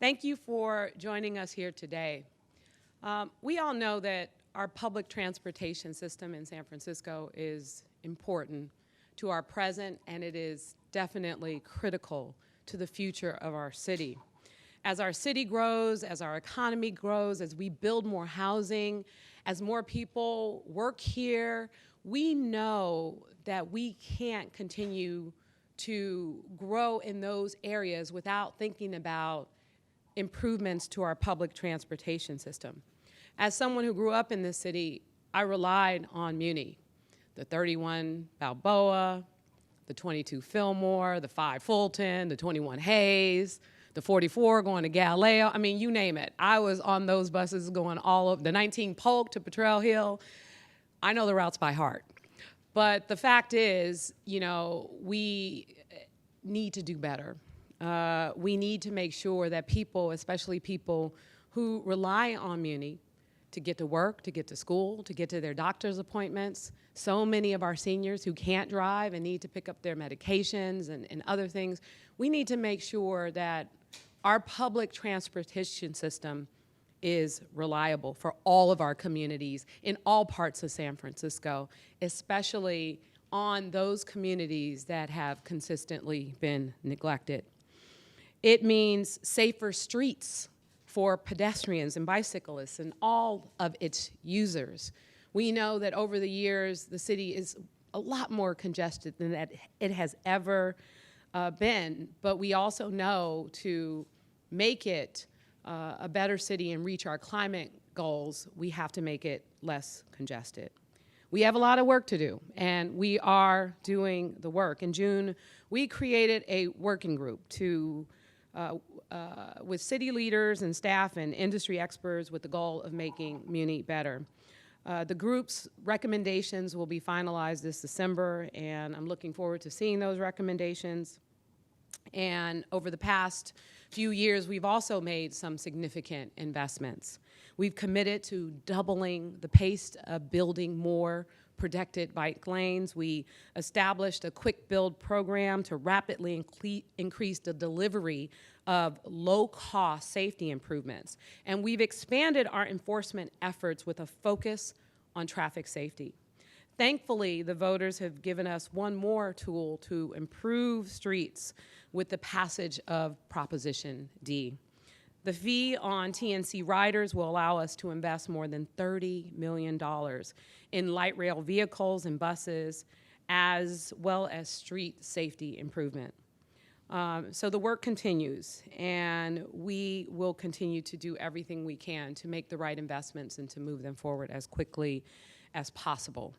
Thank you for joining us here today. We all know that our public transportation system in San Francisco is important to our present, and it is definitely critical to the future of our city. As our city grows, as our economy grows, as we build more housing, as more people work here, we know that we can't continue to grow in those areas without thinking about improvements to our public transportation system. As someone who grew up in this city, I relied on Muni, the 31 Balboa, the 22 Fillmore, the 5 Fulton, the 21 Hayes, the 44 going to Galileo. I mean, you name it. I was on those buses going all over, the 19 Polk to Potrero Hill. I know the routes by heart. But the fact is, we need to do better. We need to make sure that people, especially people who rely on Muni to get to work, to get to school, to get to their doctor's appointments, so many of our seniors who can't drive and need to pick up their medications and other things, we need to make sure that our public transportation system is reliable for all of our communities in all parts of San Francisco, especially on those communities that have consistently been neglected. It means safer streets for pedestrians and bicyclists and all of its users. We know that over the years, the city is a lot more congested than that it has ever been, but we also know to make it a better city and reach our climate goals, we have to make it less congested. We have a lot of work to do, and we are doing the work. In June, we created a working group with city leaders and staff and industry experts with the goal of making Muni better. The group's recommendations will be finalized this December, and I'm looking forward to seeing those recommendations. And over the past few years, we've also made some significant investments. We've committed to doubling the pace of building more protected bike lanes. We established a quick build program to rapidly increase the delivery of low-cost safety improvements. And we've expanded our enforcement efforts with a focus on traffic safety. Thankfully, the voters have given us one more tool to improve streets with the passage of Proposition D. The fee on TNC riders will allow us to invest more than $30 million in light rail vehicles and buses, as well as street safety improvement. So the work continues, and we will continue to do everything we can to make the right investments and to move them forward as quickly as possible.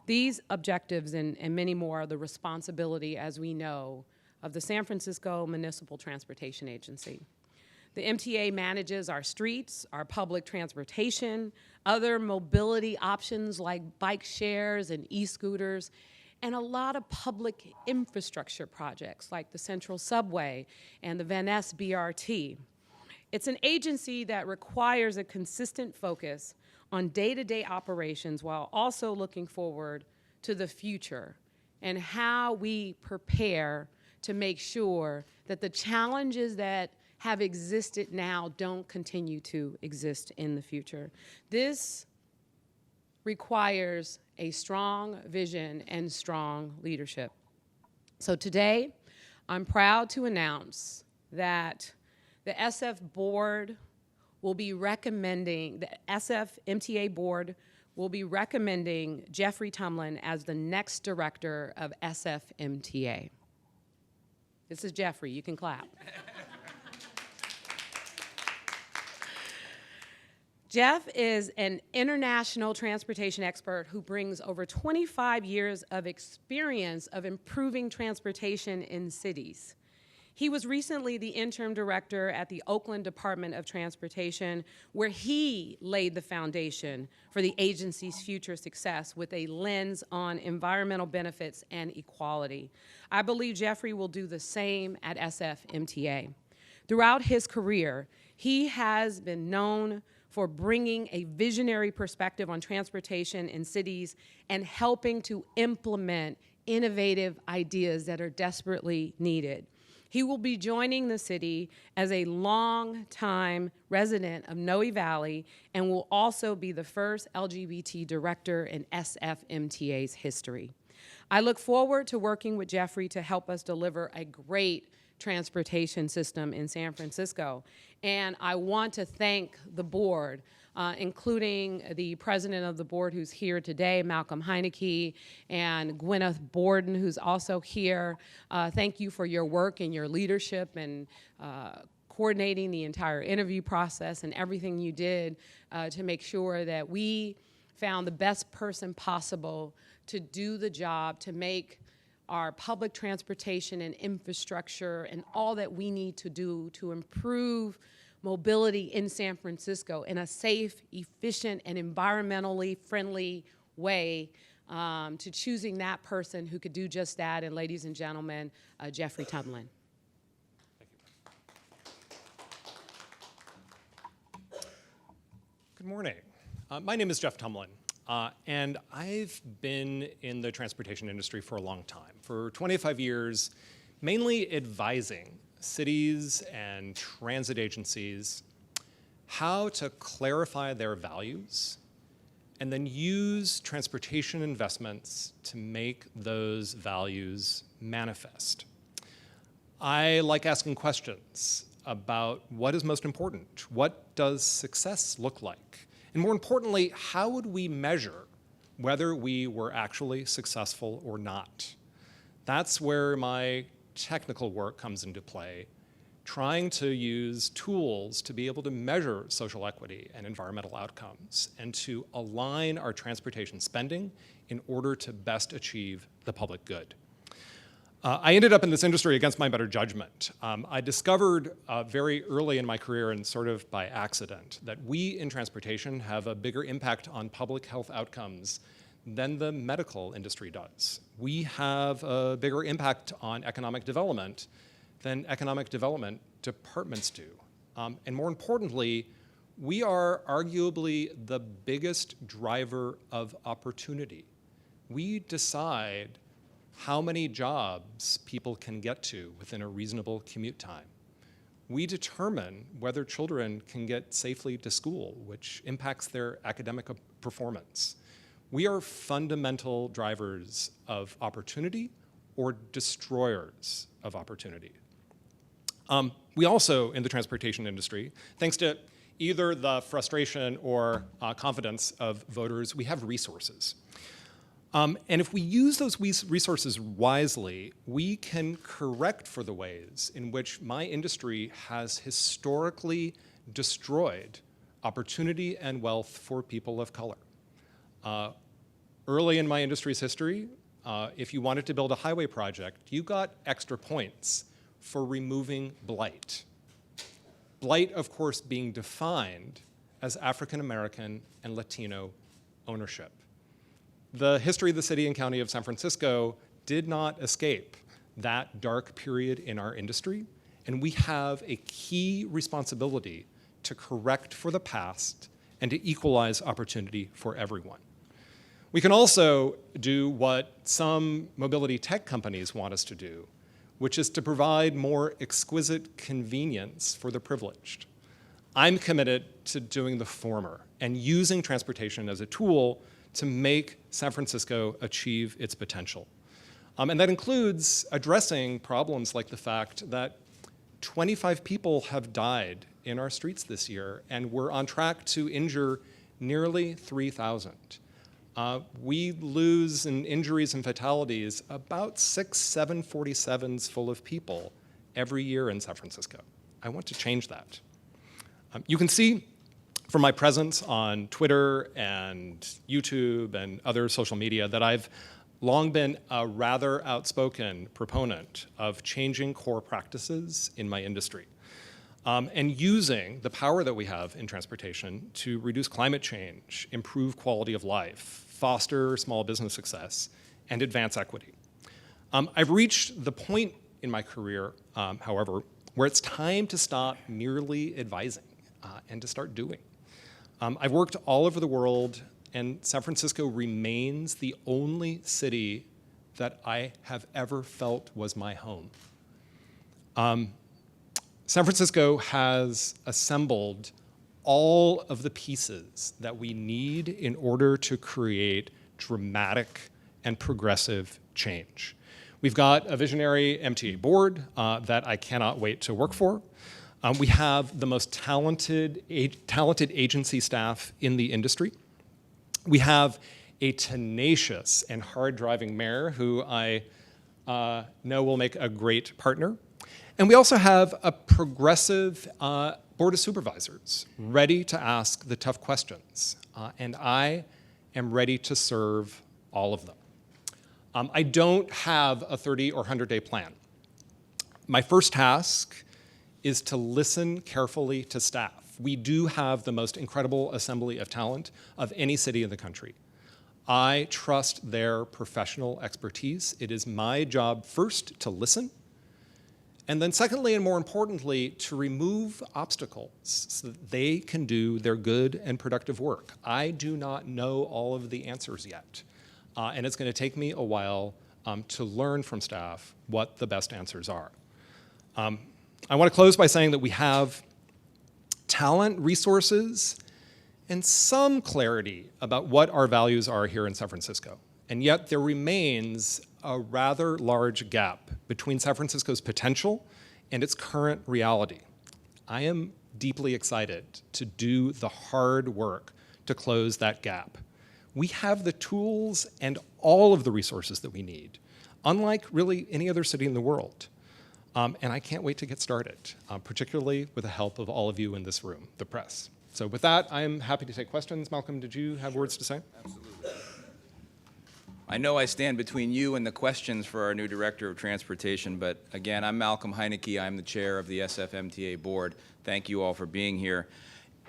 These objectives and many more are the responsibility, as we know, of the San Francisco Municipal Transportation Agency. The MTA manages our streets, our public transportation, other mobility options like bike shares and e-scooters, and a lot of public infrastructure projects like the Central Subway and the Van Ness BRT. It's an agency that requires a consistent focus on day-to-day operations while also looking forward to the future and how we prepare to make sure that the challenges that have existed now don't continue to exist in the future. This requires a strong vision and strong leadership. So today, I'm proud to announce that the SF Board will be recommending, the SFMTA Board will be recommending Jeffrey Tumlin as the next director of SFMTA. This is Jeffrey, you can clap. Jeff is an international transportation expert who brings over 25 years of experience of improving transportation in cities. He was recently the interim director at the Oakland Department of Transportation, where he laid the foundation for the agency's future success with a lens on environmental benefits and equality. I believe Jeffrey will do the same at SFMTA. Throughout his career, he has been known for bringing a visionary perspective on transportation in cities and helping to implement innovative ideas that are desperately needed. He will be joining the city as a long-time resident of Noe Valley and will also be the first LGBT director in SFMTA's history. I look forward to working with Jeffrey to help us deliver a great transportation system in San Francisco. And I want to thank the board, including the president of the board who's here today, Malcolm Heineke, and Gwyneth Borden, who's also here. Thank you for your work and your leadership and coordinating the entire interview process and everything you did to make sure that we found the best person possible to do the job, to make our public transportation and infrastructure and all that we need to do to improve mobility in San Francisco in a safe, efficient, and environmentally friendly way, to choosing that person who could do just that. And ladies and gentlemen, Jeffrey Tumlin. Thank you. Good morning. My name is Jeff Tumlin. And I've been in the transportation industry for a long time, for 25 years, mainly advising cities and transit agencies how to clarify their values and then use transportation investments to make those values manifest. I like asking questions about what is most important, what does success look like? And more importantly, how would we measure whether we were actually successful or not? That's where my technical work comes into play, trying to use tools to be able to measure social equity and environmental outcomes and to align our transportation spending in order to best achieve the public good. I ended up in this industry against my better judgment. I discovered very early in my career and sort of by accident that we in transportation have a bigger impact on public health outcomes than the medical industry does. We have a bigger impact on economic development than economic development departments do. And more importantly, we are arguably the biggest driver of opportunity. We decide how many jobs people can get to within a reasonable commute time. We determine whether children can get safely to school, which impacts their academic performance. We are fundamental drivers of opportunity or destroyers of opportunity. We also, in the transportation industry, thanks to either the frustration or confidence of voters, we have resources. And if we use those resources wisely, we can correct for the ways in which my industry has historically destroyed opportunity and wealth for people of color. Early in my industry's history, if you wanted to build a highway project, you got extra points for removing blight. Blight, of course, being defined as African American and Latino ownership. The history of the city and county of San Francisco did not escape that dark period in our industry, and we have a key responsibility to correct for the past and to equalize opportunity for everyone. We can also do what some mobility tech companies want us to do, which is to provide more exquisite convenience for the privileged. I'm committed to doing the former and using transportation as a tool to make San Francisco achieve its potential. And that includes addressing problems like the fact that 25 people have died in our streets this year, and we're on track to injure nearly 3,000. We lose in injuries and fatalities about 6 747s full of people every year in San Francisco. I want to change that. You can see from my presence on Twitter and YouTube and other social media that I've long been a rather outspoken proponent of changing core practices in my industry and using the power that we have in transportation to reduce climate change, improve quality of life, foster small business success, and advance equity. I've reached the point in my career, however, where it's time to stop merely advising and to start doing. I've worked all over the world, and San Francisco remains the only city that I have ever felt was my home. San Francisco has assembled all of the pieces that we need in order to create dramatic and progressive change. We've got a visionary MTA board that I cannot wait to work for. We have the most talented agency staff in the industry. We have a tenacious and hard-driving mayor who I know will make a great partner. And we also have a progressive board of supervisors ready to ask the tough questions. And I am ready to serve all of them. I don't have a 30 or 100-day plan. My first task is to listen carefully to staff. We do have the most incredible assembly of talent of any city in the country. I trust their professional expertise. It is my job first to listen, and then secondly, and more importantly, to remove obstacles so that they can do their good and productive work. I do not know all of the answers yet, and it's going to take me a while to learn from staff what the best answers are. I want to close by saying that we have talent, resources, and some clarity about what our values are here in San Francisco. And yet there remains a rather large gap between San Francisco's potential and its current reality. I am deeply excited to do the hard work to close that gap. We have the tools and all of the resources that we need, unlike really any other city in the world. And I can't wait to get started, particularly with the help of all of you in this room, the press. So with that, I'm happy to take questions. Malcolm, did you have words to say? Absolutely. I know I stand between you and the questions for our new Director of Transportation, but again, I'm Malcolm Heineke. I'm the chair of the SFMTA Board. Thank you all for being here.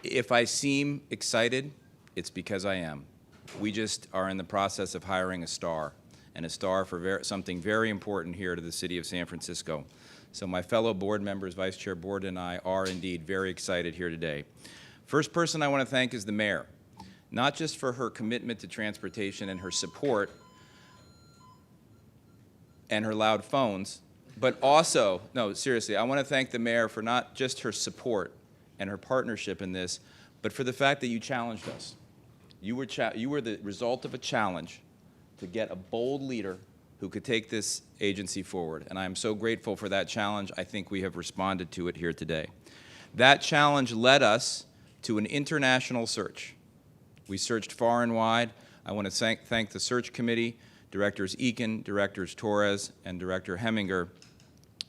If I seem excited, it's because I am. We just are in the process of hiring a star, and a star for something very important here to the city of San Francisco. So my fellow board members, Vice Chair Borden and I are indeed very excited here today. First person I want to thank is the mayor, not just for her commitment to transportation and her support and her loud phones, but also, no, seriously, I want to thank the mayor for not just her support and her partnership in this, but for the fact that you challenged us. You were the result of a challenge to get a bold leader who could take this agency forward. And I am so grateful for that challenge. I think we have responded to it here today. That challenge led us to an international search. We searched far and wide. I want to thank the search committee, Directors Eakin, Directors Torres, and Director Heminger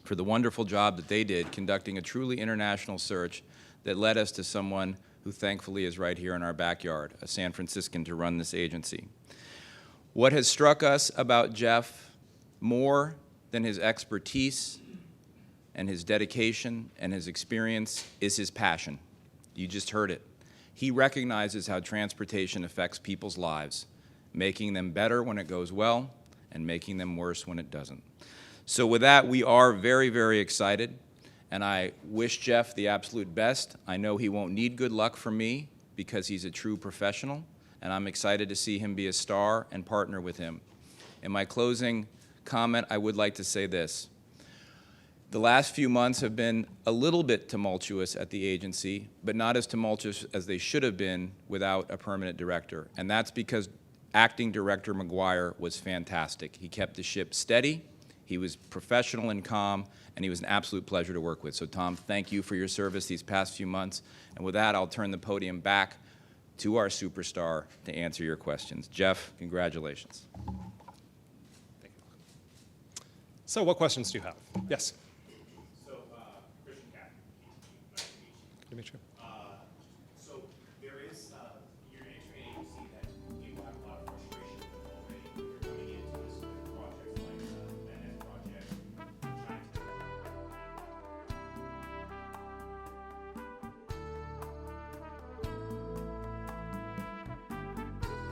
for the wonderful job that they did conducting a truly international search that led us to someone who thankfully is right here in our backyard, a San Franciscan to run this agency. What has struck us about Jeff more than his expertise and his dedication and his experience is his passion. You just heard it. He recognizes how transportation affects people's lives, making them better when it goes well and making them worse when it doesn't. So with that, we are very, very excited, and I wish Jeff the absolute best. I know he won't need good luck from me because he's a true professional, and I'm excited to see him be a star and partner with him. In my closing comment, I would like to say this. The last few months have been a little bit tumultuous at the agency, but not as tumultuous as they should have been without a permanent director. And that's because Acting Director McGuire was fantastic. He kept the ship steady, he was professional and calm, and he was an absolute pleasure to work with. So Tom, thank you for your service these past few months. And with that, I'll turn the podium back to our superstar to answer your questions. Jeff, congratulations. Thank you. So what questions do you have? Yes? So, Christian Cat, nice to meet you. Good to meet you.